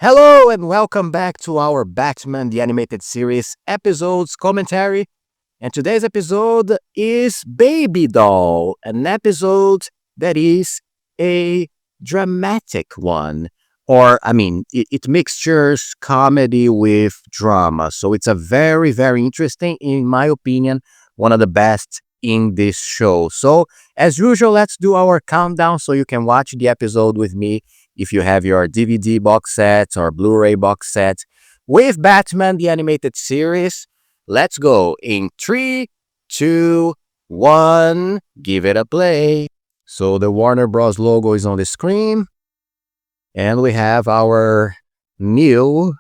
Hello and welcome back to our Batman the Animated Series episodes commentary. And today's episode is Baby Doll, an episode that is a dramatic one. It mixtures comedy with drama. So it's a very, very interesting, in my opinion, one of the best in this show. So, as usual, let's do our countdown so you can watch the episode with me if you have your DVD box set or Blu-ray box set with Batman the Animated Series. Let's go in 3, 2, 1. Give it a play. So the Warner Bros. Logo is on the screen. And we have our new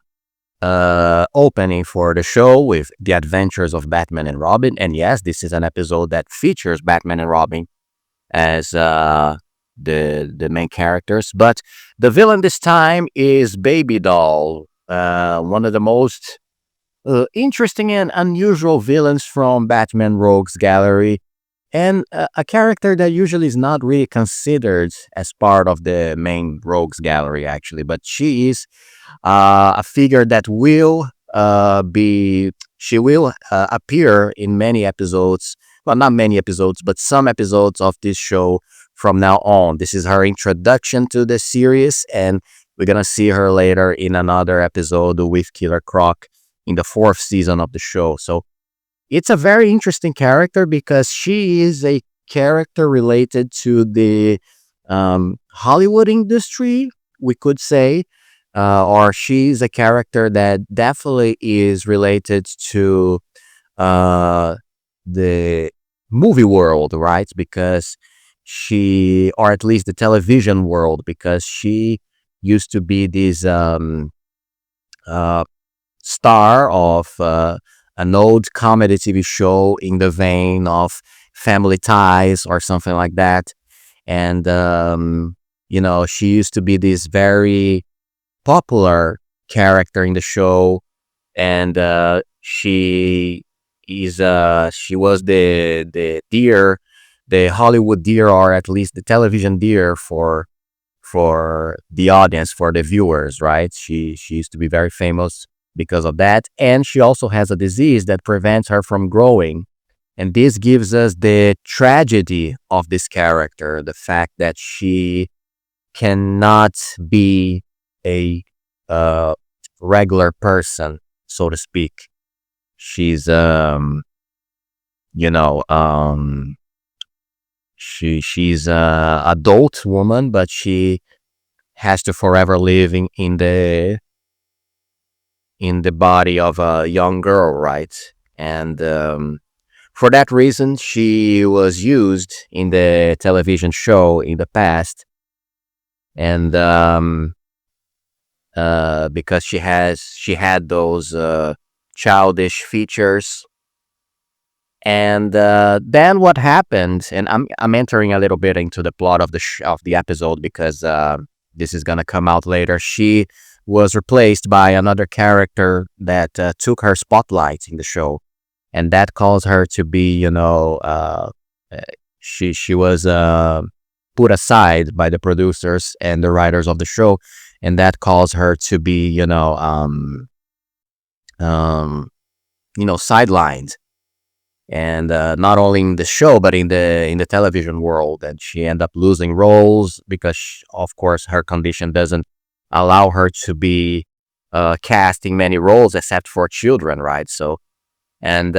opening for the show with the adventures of Batman and Robin. And yes, this is an episode that features Batman and Robin as the main characters. But the villain this time is Baby Doll, one of the most interesting and unusual villains from Batman Rogues Gallery, and a character that usually is not really considered as part of the main Rogues Gallery, actually. But she is a figure that will appear in many episodes. Well, not many episodes, but some episodes of this show from now on. This is her introduction to the series, and we're gonna see her later in another episode with Killer Croc in the 4th season of the show. So it's a very interesting character because she is a character related to the Hollywood industry, we could say, or she's a character that definitely is related to the movie world, right? Because or at least the television world, because she used to be this star of an old comedy TV show in the vein of Family Ties or something like that. And, she used to be this very popular character in the show. And she was the deer, the Hollywood deer, or at least the television deer for the audience, for the viewers, right? She used to be very famous because of that. And she also has a disease that prevents her from growing. And this gives us the tragedy of this character, the fact that she cannot be a regular person, so to speak. She's she's a adult woman, but she has to forever live in the body of a young girl, right? And for that reason, she was used in the television show in the past, and because she had those childish features. And then what happened? And I'm entering a little bit into the plot of the episode because this is gonna come out later. She was replaced by another character that took her spotlight in the show, and that caused her to be, she was put aside by the producers and the writers of the show, and that caused her to be, sidelined, and not only in the show but in the television world. And she ended up losing roles because, of course, her condition doesn't allow her to be cast in many roles except for children, right? So, and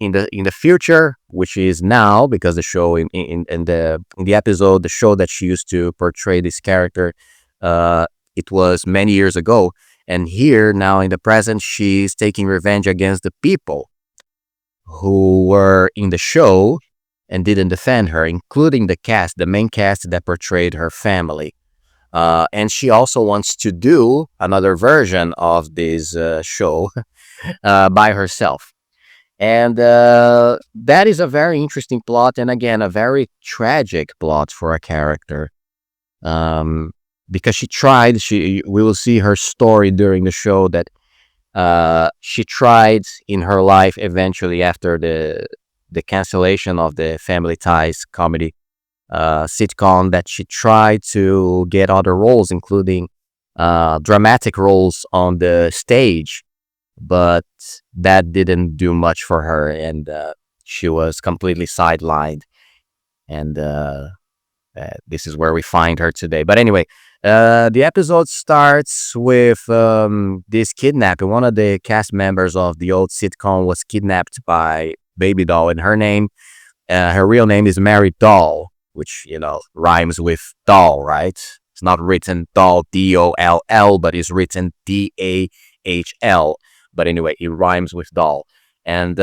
in the future, which is now, because the show in the episode, the show that she used to portray this character, it was many years ago. And here now in the present, she's taking revenge against the people who were in the show and didn't defend her, including the main cast that portrayed her family. And she also wants to do another version of this show by herself. And that is a very interesting plot, and again, a very tragic plot for a character. Because we will see her story during the show, that she tried in her life eventually, after the cancellation of the Family Ties comedy sitcom, that she tried to get other roles, including dramatic roles on the stage, but that didn't do much for her, and she was completely sidelined. And this is where we find her today. But anyway, the episode starts with this kidnapping. One of the cast members of the old sitcom was kidnapped by Baby Doll, and her real name is Mary Doll, which rhymes with doll, right? It's not written doll Doll, but it's written Dahl. But anyway, it rhymes with doll, and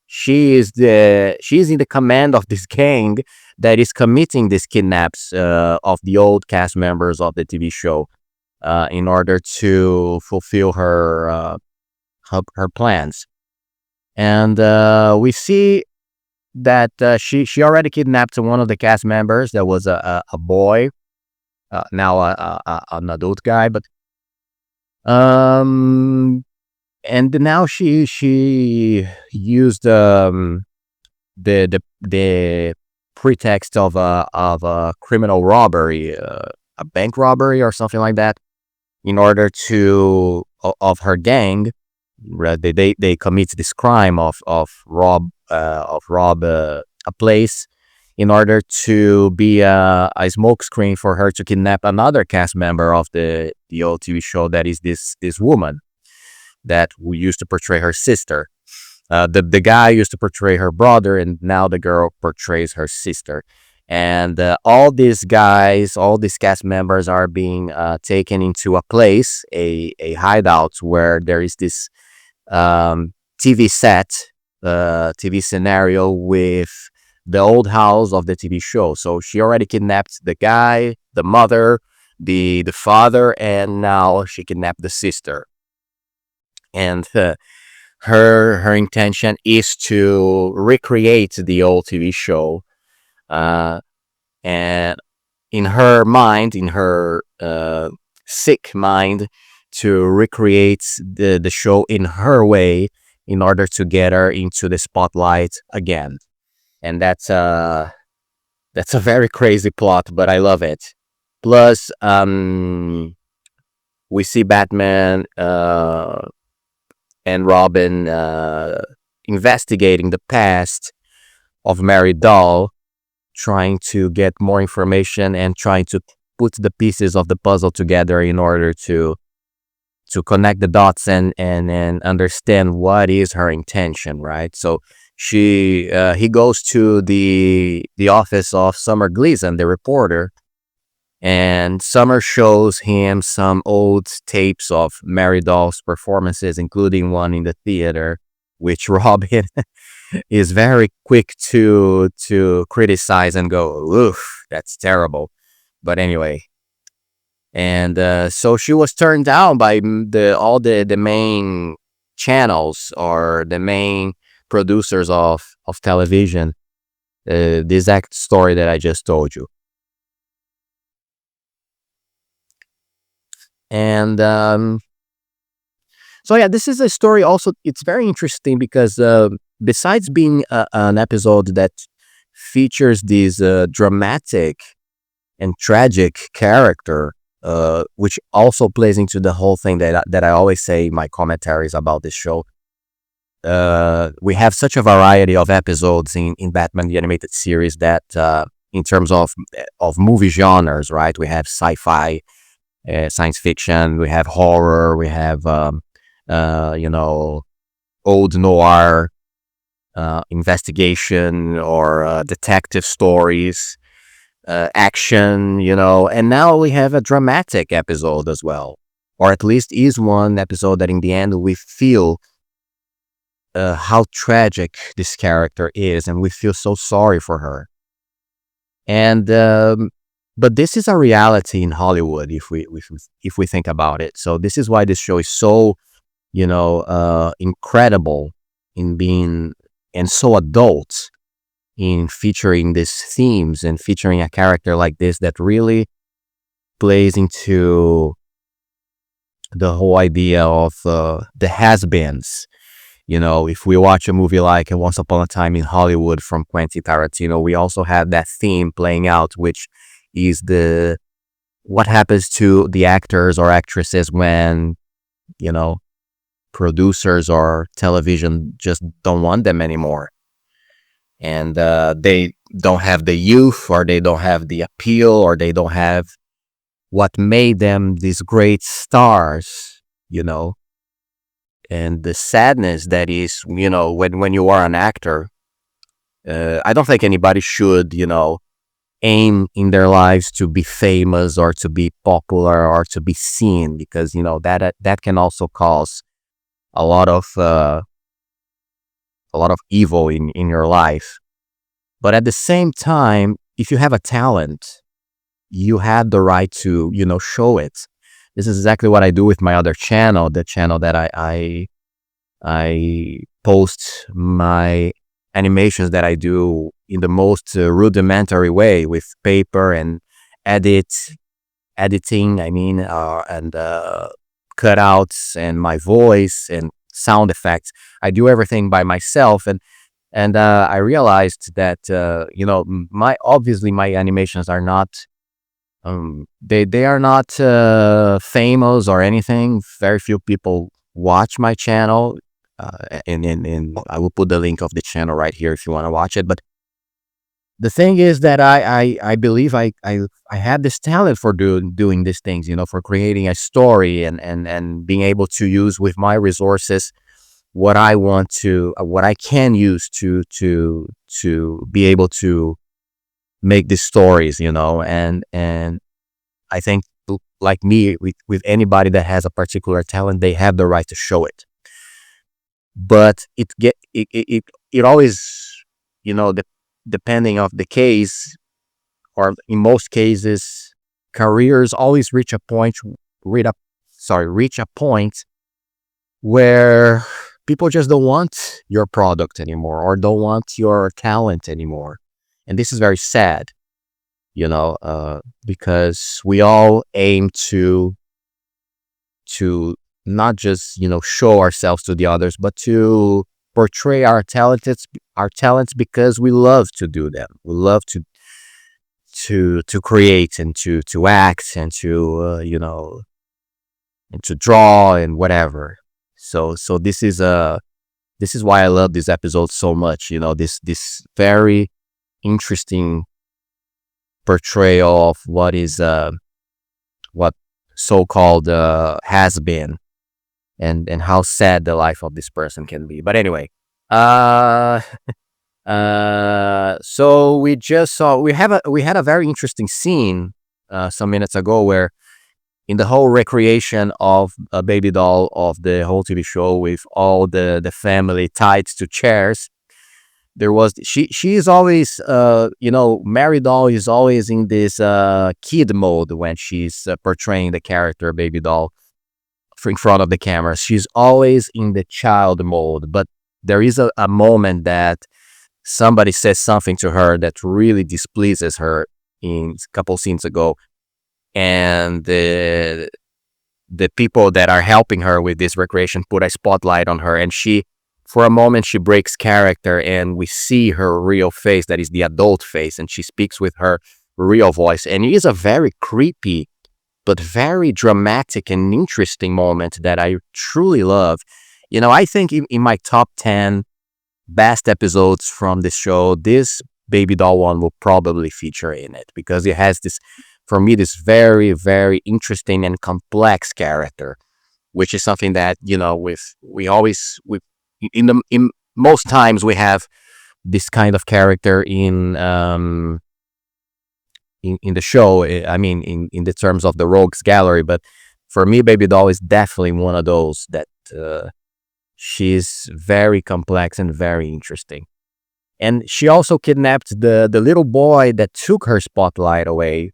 she's in the command of this gang that is committing these kidnaps of the old cast members of the TV show in order to fulfill her plans. And we see that she already kidnapped one of the cast members. That was a boy, now an adult guy, but and now she used the pretext of a criminal robbery, a bank robbery or something like that, in order to of her gang. Right, they commit this crime of rob a place in order to be a smokescreen for her to kidnap another cast member of the old TV show. That is this woman that we used to portray her sister. The guy used to portray her brother, and now the girl portrays her sister. And all these guys, all these cast members are being taken into a place, a hideout where there is this TV set, TV scenario with the old house of the TV show. So she already kidnapped the guy, the mother, the father, and now she kidnapped the sister. And her intention is to recreate the old TV show, and in her mind, in her sick mind, to recreate the show in her way in order to get her into the spotlight again. And that's a very crazy plot, but I love it. Plus, we see Batman and Robin investigating the past of Mary Doll, trying to get more information and trying to put the pieces of the puzzle together in order to connect the dots and understand what is her intention, right? So he goes to the office of Summer Gleason, the reporter, and Summer shows him some old tapes of Mary Doll's performances, including one in the theater, which Robin is very quick to criticize and go, "Oof, that's terrible." But anyway, and so she was turned down by all the main channels or the main producers of television. The exact story that I just told you. And so yeah, this is a story also. It's very interesting because besides being an episode that features this dramatic and tragic character, which also plays into the whole thing that I always say in my commentaries about this show. We have such a variety of episodes in Batman the Animated Series that in terms of movie genres, right? We have sci-fi, science fiction, we have horror, we have old noir, investigation or detective stories, action, and now we have a dramatic episode as well, or at least is one episode that in the end we feel how tragic this character is, and we feel so sorry for her. And but this is a reality in Hollywood if we think about it. So this is why this show is so incredible in being, and so adult in featuring these themes and featuring a character like this that really plays into the whole idea of the has-beens. If we watch a movie like Once Upon a Time in Hollywood from Quentin Tarantino, we also have that theme playing out, which is the what happens to the actors or actresses when, you know, producers or television just don't want them anymore, and they don't have the youth, or they don't have the appeal, or they don't have what made them these great stars, you know, and the sadness that is, when you are an actor. I don't think anybody should, aim in their lives to be famous or to be popular or to be seen, because that can also cause a lot of evil in your life. But at the same time, if you have a talent, you have the right to show it. This is exactly what I do with my other channel, the channel that I post my animations that I do in the most rudimentary way, with paper and editing, and cutouts and my voice and sound effects. I do everything by myself, and I realized that my animations are not they are not famous or anything. Very few people watch my channel, and I will put the link of the channel right here if you want to watch it. But the thing is that I believe I have this talent for doing these things, for creating a story, and being able to use with my resources what I want to, what I can use to be able to make these stories, and I think, like me, with anybody that has a particular talent, they have the right to show it. But it always, depending of the case, or in most cases, careers always reach a point where people just don't want your product anymore, or don't want your talent anymore, and this is very sad, because we all aim to not just show ourselves to the others, but to portray our talents because we love to do them. We love to create, and to act, and to and to draw, and whatever. So this is why I love this episode so much. This very interesting portrayal of what so-called has been, and how sad the life of this person can be. But anyway, uh so we had a very interesting scene some minutes ago, where in the whole recreation of a baby doll of the whole TV show, with all the family tied to chairs, there was she is always Mary Doll is always in this kid mode when she's portraying the character baby doll in front of the camera. She's always in the child mode, but there is a moment that somebody says something to her that really displeases her in a couple scenes ago, and the people that are helping her with this recreation put a spotlight on her, and for a moment, she breaks character, and we see her real face, that is the adult face, and she speaks with her real voice. And it is a very creepy, but very dramatic and interesting moment that I truly love. I think in my top 10 best episodes from this show, this baby doll one will probably feature in it, because it has this, for me, this very, very interesting and complex character, which is something that, in most times we have this kind of character in the show. I mean, in the terms of the rogues gallery. But for me, baby doll is definitely one of those that she's very complex and very interesting. And she also kidnapped the little boy that took her spotlight away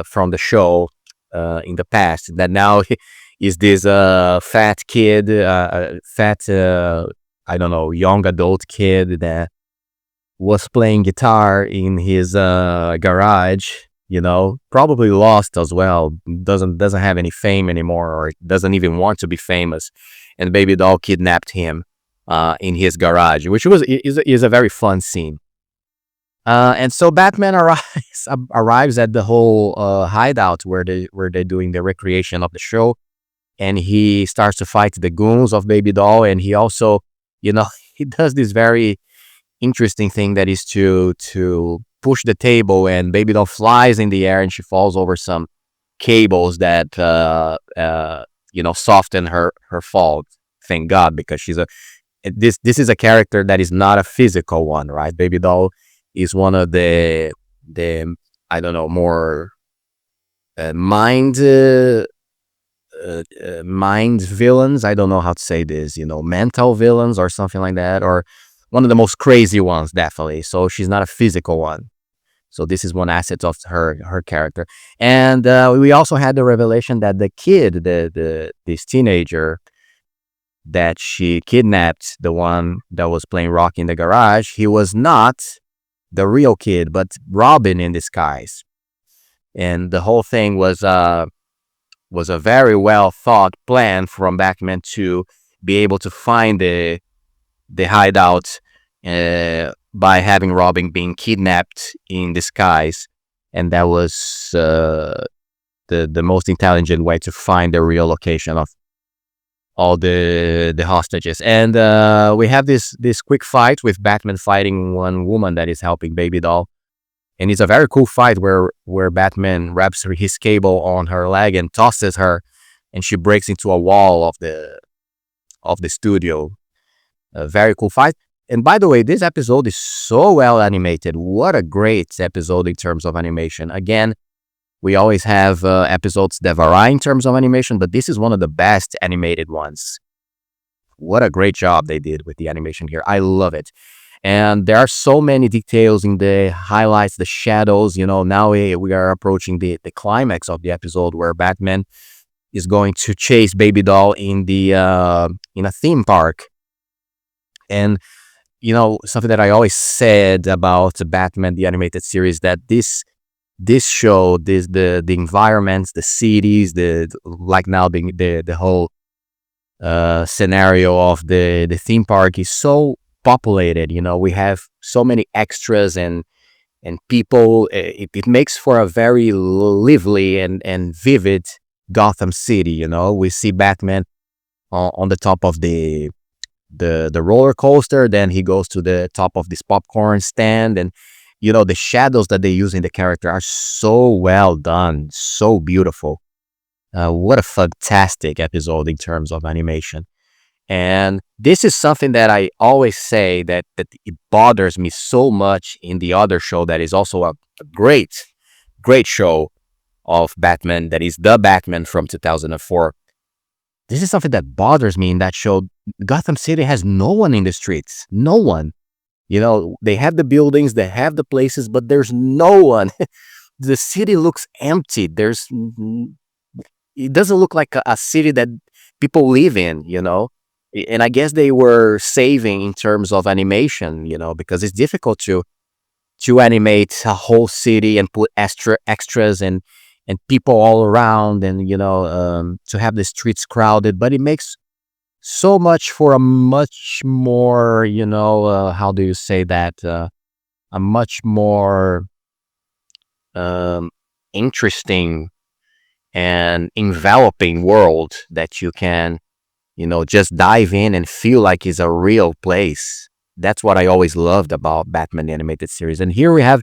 from the show in the past, that now is this fat kid, I don't know, young adult kid that was playing guitar in his garage, probably lost as well, doesn't have any fame anymore, or doesn't even want to be famous, and baby doll kidnapped him in his garage, which is a very fun scene. And so Batman arrives at the whole hideout where they're doing the recreation of the show, and he starts to fight the goons of Baby Doll, and he also, you know, he does this very interesting thing that is to push the table, and Baby Doll flies in the air, and she falls over some cables that soften her fall. Thank God, because this is a character that is not a physical one, right? Baby Doll is one of the I don't know, more mind mind villains. I don't know how to say this, mental villains or something like that, or one of the most crazy ones, definitely. So she's not a physical one. So this is one asset of her character. And we also had the revelation that the kid, this teenager that she kidnapped, the one that was playing rock in the garage, he was not the real kid, but Robin in disguise. And the whole thing was a very well thought plan from Batman to be able to find the hideout by having Robin being kidnapped in disguise, and that was the most intelligent way to find the real location of all the hostages. And we have this quick fight with Batman fighting one woman that is helping Baby Doll, and it's a very cool fight where Batman wraps his cable on her leg and tosses her, and she breaks into a wall of the studio. A very cool fight. And by the way, this episode is so well animated. What a great episode in terms of animation. Again, we always have episodes that vary in terms of animation, but this is one of the best animated ones. What a great job they did with the animation here. I love it. And there are so many details in the highlights, the shadows. Now we are approaching the climax of the episode where Batman is going to chase Baby Doll in a theme park. And something that I always said about Batman the Animated Series, that this show, the environments, the cities, like now the whole scenario of the theme park is so populated. We have so many extras and people. It makes for a very lively and vivid Gotham City. We see Batman on the top of the roller coaster, then he goes to the top of this popcorn stand, and the shadows that they use in the character are so well done, so beautiful. What a fantastic episode in terms of animation. And this is something that I always say that it bothers me so much in the other show that is also a great show of Batman, that is The Batman from 2004. This is something that bothers me in that show. Gotham City has no one in the streets. No one. They have the buildings, they have the places, but there's no one. The city looks empty. It doesn't look like a city that people live in, And I guess they were saving in terms of animation, because it's difficult to animate a whole city and put extras and people all around, and to have the streets crowded. But it makes so much for a much more, how do you say that, a much more interesting and enveloping world that you can just dive in and feel like it's a real place. That's what I always loved about Batman the Animated Series. And here we have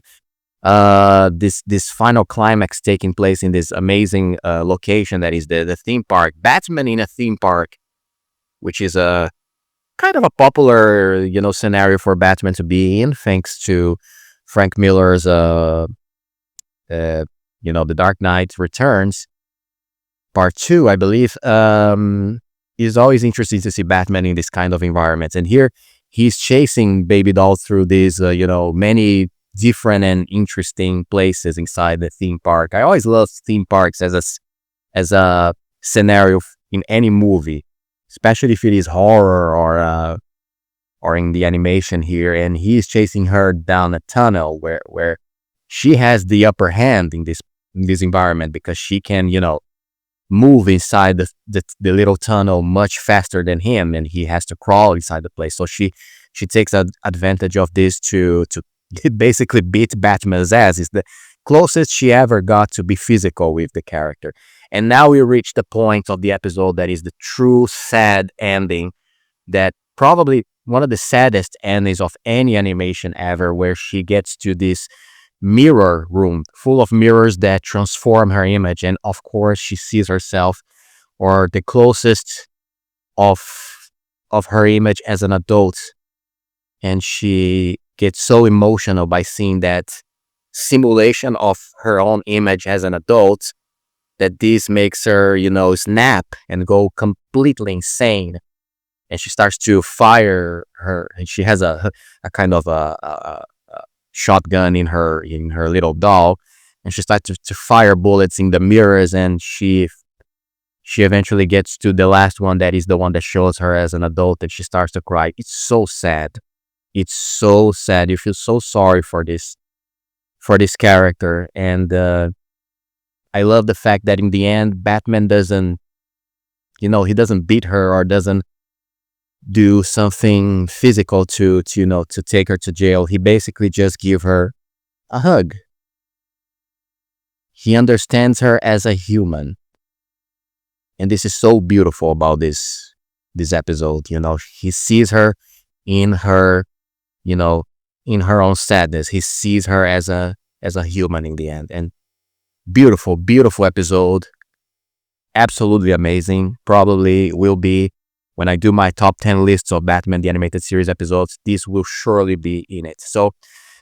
this final climax taking place in this amazing location that is the theme park. Batman in a theme park, which is a kind of a popular scenario for Batman to be in, thanks to Frank Miller's The Dark Knight Returns Part 2, I believe. It's always interesting to see Batman in this kind of environments, and here he's chasing Baby Doll through these many different and interesting places inside the theme park. I always love theme parks as a scenario in any movie, especially if it is horror or in the animation here. And he's chasing her down a tunnel where she has the upper hand in this environment, because she can move inside the little tunnel much faster than him, and he has to crawl inside the place. So she takes advantage of this to it basically beat Batman's ass. It's the closest she ever got to be physical with the character. And now we reach the point of the episode that is the true sad ending, that probably one of the saddest endings of any animation ever, where she gets to this mirror room full of mirrors that transform her image. And of course, she sees herself, or the closest of her image as an adult, and she gets so emotional by seeing that simulation of her own image as an adult, that this makes her, snap and go completely insane. And she starts to fire her, and she has a kind of a shotgun in her little doll, and she starts to fire bullets in the mirrors, and she eventually gets to the last one, that is the one that shows her as an adult, and she starts to cry. It's so sad. It's so sad. You feel so sorry for this character. And I love the fact that in the end, Batman doesn't, he doesn't beat her or doesn't do something physical to take her to jail. He basically just give her a hug. He understands her as a human. And this is so beautiful about this episode. He sees her in her, in her own sadness. He sees her as a human in the end. And beautiful, beautiful episode. Absolutely amazing. Probably will be, when I do my top 10 lists of Batman the Animated Series episodes, this will surely be in it. So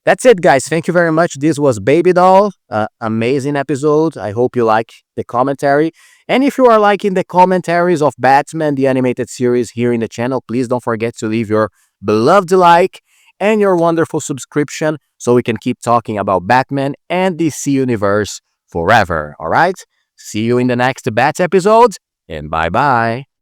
that's it, guys. Thank you very much. This was Baby Doll. Amazing episode. I hope you like the commentary. And if you are liking the commentaries of Batman the Animated Series here in the channel, please don't forget to leave your beloved like and your wonderful subscription, so we can keep talking about Batman and DC Universe forever. All right? See you in the next Bats episode, and bye-bye.